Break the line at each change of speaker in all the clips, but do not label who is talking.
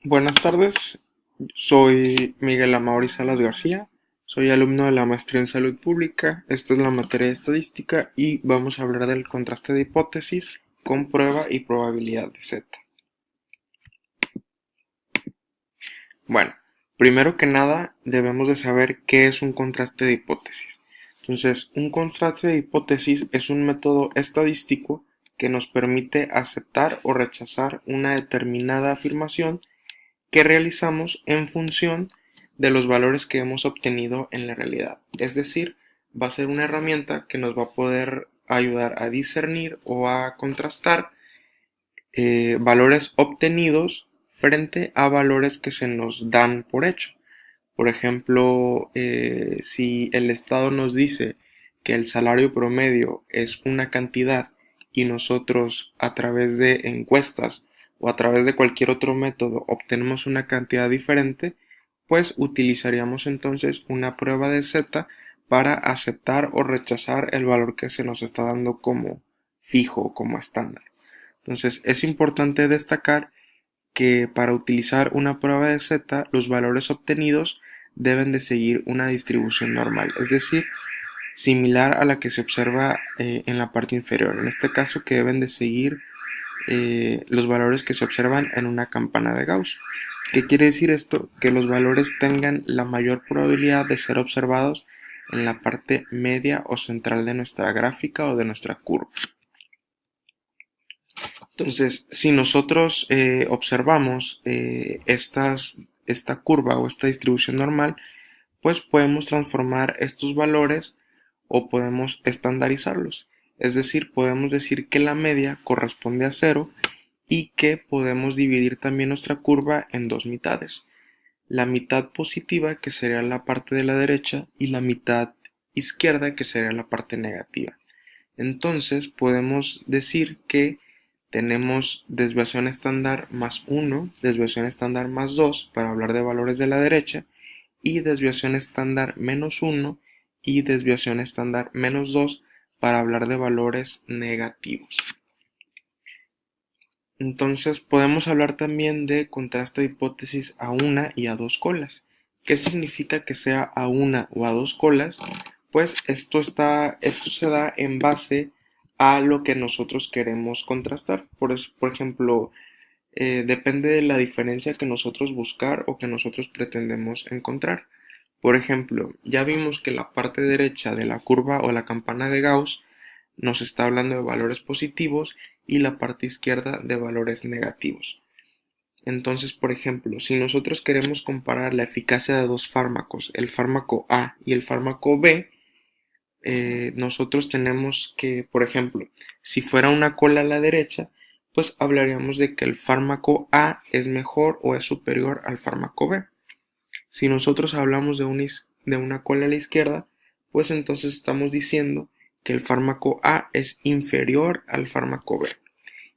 Buenas tardes, soy Miguel Amaury Salas García, soy alumno de la maestría en salud pública, esta es la materia de estadística y vamos a hablar del contraste de hipótesis con prueba y probabilidad de Z. Bueno, primero que nada debemos de saber qué es un contraste de hipótesis. Entonces, un contraste de hipótesis es un método estadístico que nos permite aceptar o rechazar una determinada afirmación que realizamos en función de los valores que hemos obtenido en la realidad. Es decir, va a ser una herramienta que nos va a poder ayudar a discernir o a contrastar valores obtenidos frente a valores que se nos dan por hecho. Por ejemplo, si el Estado nos dice que el salario promedio es una cantidad y nosotros a través de encuestas o a través de cualquier otro método obtenemos una cantidad diferente, pues utilizaríamos entonces una prueba de Z para aceptar o rechazar el valor que se nos está dando como fijo o como estándar. Entonces es importante destacar que para utilizar una prueba de Z, los valores obtenidos deben de seguir una distribución normal, es decir, similar a la que se observa en la parte inferior. En este caso, que deben de seguir los valores que se observan en una campana de Gauss. ¿Qué quiere decir esto? Que los valores tengan la mayor probabilidad de ser observados en la parte media o central de nuestra gráfica o de nuestra curva. Entonces, si nosotros observamos esta curva o esta distribución normal, pues podemos transformar estos valores o podemos estandarizarlos. Es decir, podemos decir que la media corresponde a cero y que podemos dividir también nuestra curva en dos mitades. La mitad positiva, que sería la parte de la derecha, y la mitad izquierda, que sería la parte negativa. Entonces podemos decir que tenemos desviación estándar más 1, desviación estándar más 2 para hablar de valores de la derecha y desviación estándar menos 1 y desviación estándar menos 2 para hablar de valores negativos. Entonces podemos hablar también de contraste de hipótesis a una y a dos colas. ¿Qué significa que sea a una o a dos colas? Pues esto se da en base a lo que nosotros queremos contrastar. Por ejemplo, depende de la diferencia que nosotros buscar o que nosotros pretendemos encontrar. Por ejemplo, ya vimos que la parte derecha de la curva o la campana de Gauss nos está hablando de valores positivos y la parte izquierda de valores negativos. Entonces, por ejemplo, si nosotros queremos comparar la eficacia de dos fármacos, el fármaco A y el fármaco B, nosotros tenemos que, por ejemplo, si fuera una cola a la derecha, pues hablaríamos de que el fármaco A es mejor o es superior al fármaco B. Si nosotros hablamos de una cola a la izquierda, pues entonces estamos diciendo que el fármaco A es inferior al fármaco B.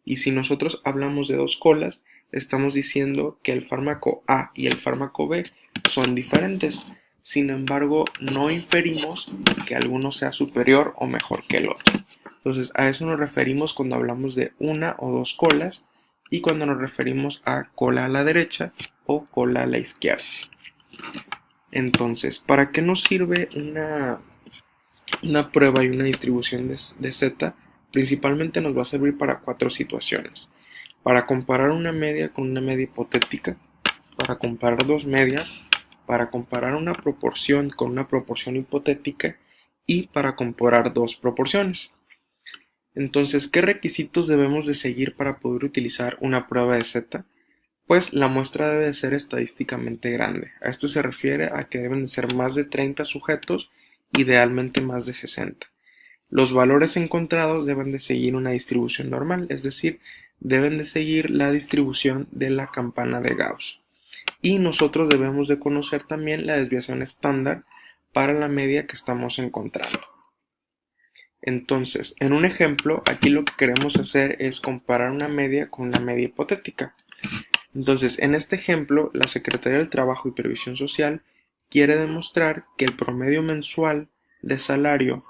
Y si nosotros hablamos de dos colas, estamos diciendo que el fármaco A y el fármaco B son diferentes. Sin embargo, no inferimos que alguno sea superior o mejor que el otro. Entonces, a eso nos referimos cuando hablamos de una o dos colas y cuando nos referimos a cola a la derecha o cola a la izquierda. Entonces, ¿para qué nos sirve una prueba y una distribución de Z? Principalmente nos va a servir para cuatro situaciones. Para comparar una media con una media hipotética, para comparar dos medias, para comparar una proporción con una proporción hipotética y para comparar dos proporciones. Entonces, ¿qué requisitos debemos de seguir para poder utilizar una prueba de Z? Pues la muestra debe de ser estadísticamente grande. A esto se refiere a que deben de ser más de 30 sujetos, idealmente más de 60. Los valores encontrados deben de seguir una distribución normal, es decir, deben de seguir la distribución de la campana de Gauss. Y nosotros debemos de conocer también la desviación estándar para la media que estamos encontrando. Entonces, en un ejemplo, aquí lo que queremos hacer es comparar una media con una media hipotética. Entonces, en este ejemplo, la Secretaría del Trabajo y Previsión Social quiere demostrar que el promedio mensual de salario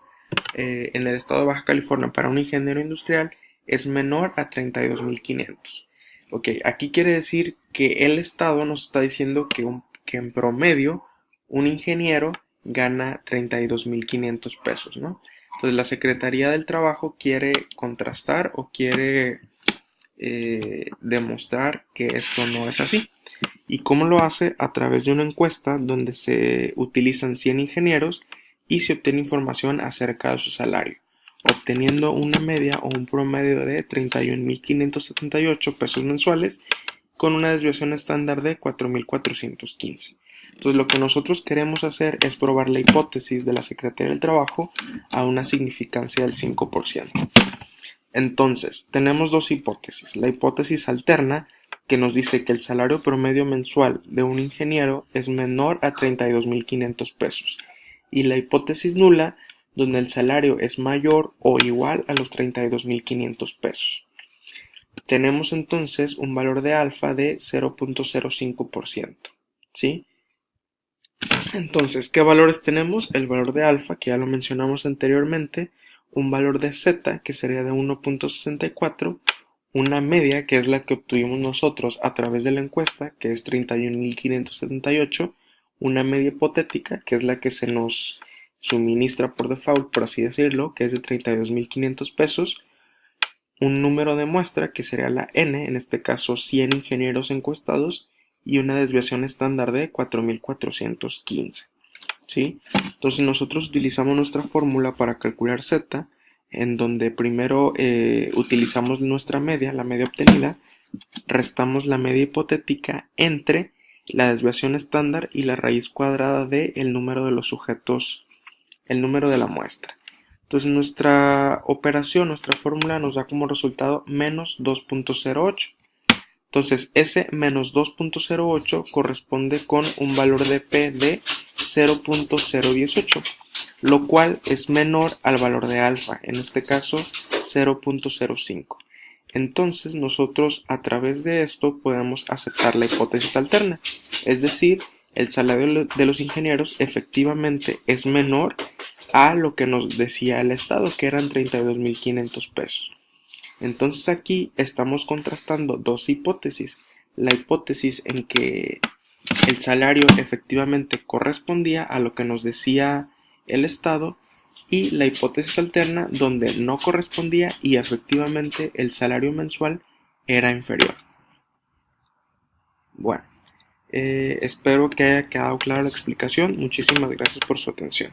en el estado de Baja California para un ingeniero industrial es menor a 32.500. Ok, aquí quiere decir que el Estado nos está diciendo que en promedio un ingeniero gana 32.500 pesos, ¿no? Entonces la Secretaría del Trabajo quiere contrastar o quiere demostrar que esto no es así. ¿Y cómo lo hace? A través de una encuesta donde se utilizan 100 ingenieros y se obtiene información acerca de su salario, obteniendo una media o un promedio de 31.578 pesos mensuales con una desviación estándar de 4.415. Entonces lo que nosotros queremos hacer es probar la hipótesis de la Secretaría del Trabajo a una significancia del 5%. Entonces, tenemos dos hipótesis. La hipótesis alterna, que nos dice que el salario promedio mensual de un ingeniero es menor a 32.500 pesos. Y la hipótesis nula, donde el salario es mayor o igual a los 32.500 pesos. Tenemos entonces un valor de alfa de 0.05%. ¿Sí? Entonces, ¿qué valores tenemos? El valor de alfa, que ya lo mencionamos anteriormente, un valor de z, que sería de 1.64, una media, que es la que obtuvimos nosotros a través de la encuesta, que es 31.578, una media hipotética, que es la que se nos suministra por default, por así decirlo, que es de 32.500 pesos, un número de muestra, que sería la n, en este caso 100 ingenieros encuestados, y una desviación estándar de 4.415. ¿Sí? Entonces nosotros utilizamos nuestra fórmula para calcular z, en donde primero utilizamos nuestra media, la media obtenida, restamos la media hipotética entre la desviación estándar y la raíz cuadrada del número de los sujetos, el número de la muestra. Entonces nuestra operación, nuestra fórmula nos da como resultado menos 2.08. Entonces ese menos 2.08 corresponde con un valor de P de 0.018, lo cual es menor al valor de alfa, en este caso 0.05. Entonces nosotros a través de esto podemos aceptar la hipótesis alterna, es decir, el salario de los ingenieros efectivamente es menor a lo que nos decía el Estado, que eran 32.500 pesos. Entonces aquí estamos contrastando dos hipótesis. La hipótesis en que el salario efectivamente correspondía a lo que nos decía el Estado y la hipótesis alterna donde no correspondía y efectivamente el salario mensual era inferior. Bueno, espero que haya quedado clara la explicación. Muchísimas gracias por su atención.